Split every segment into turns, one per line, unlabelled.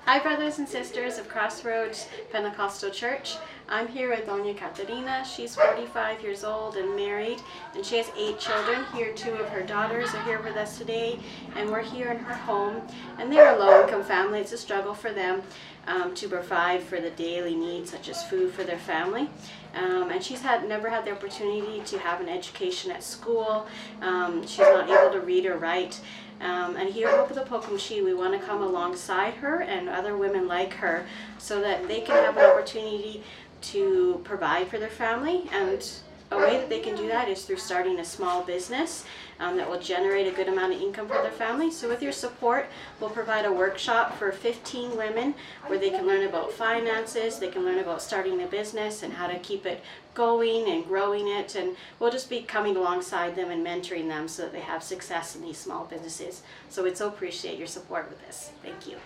Hi brothers and sisters of Crossroads Pentecostal Church. I'm here with Doña Caterina. She's 45 years old and married, and she has 8 children. Here 2 of her daughters are here with us today, and we're here in her home. And they're a low-income family. It's a struggle for them to provide for the daily needs such as food for their family. And she's never had the opportunity to have an education at school. She's not able to read or write. And here at the Pokomchi, we want to come alongside her and other women like her so that they can have an opportunity to provide for their family. And a way that they can do that is through starting a small business that will generate a good amount of income for their family. So with your support, we'll provide a workshop for 15 women where they can learn about finances, they can learn about starting a business and how to keep it going and growing it, and we'll just be coming alongside them and mentoring them so that they have success in these small businesses. So we'd so appreciate your support with this. Thank you.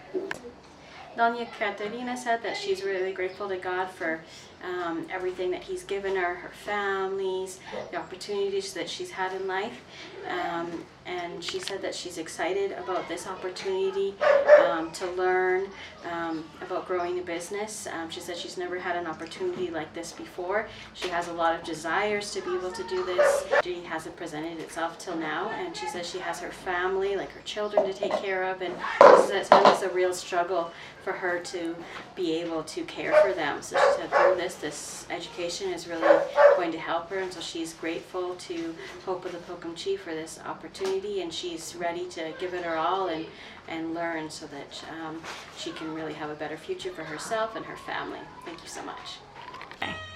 Doña Caterina said that she's really grateful to God for everything that He's given her, her families, the opportunities that she's had in life. And she said that she's excited about this opportunity to learn about growing a business. She said she's never had an opportunity like this before. She has a lot of desires to be able to do this. She hasn't presented itself till now, and she says she has her family, like her children, to take care of, and she said it's been just a real struggle for her to be able to care for them. So she said through this education is really going to help her, and so she's grateful to Hope of the Pokomchi for this opportunity, and she's ready to give it her all and learn so that she can really have a better future for herself and her family. Thank you so much.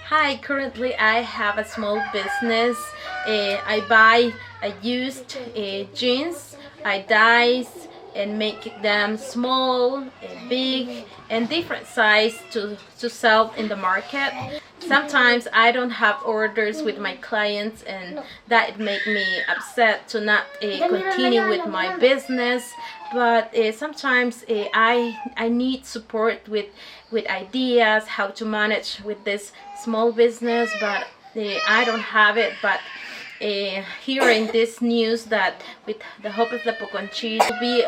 Hi, currently I have a small business. I buy used jeans, I dye and make them small, big, and different size to sell in the market. Sometimes I don't have orders with my clients, and that make me upset to not continue with my business. But sometimes I need support with ideas how to manage with this small business, but I don't have it. But hearing this news that with the Hope of the Pokomchi will be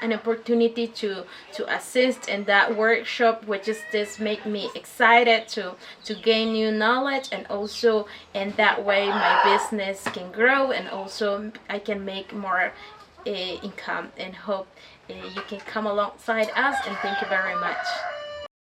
an opportunity to assist in that workshop, which is this make me excited to gain new knowledge, and also in that way my business can grow, and also I can make more income, and hope you can come alongside us. And thank you very much.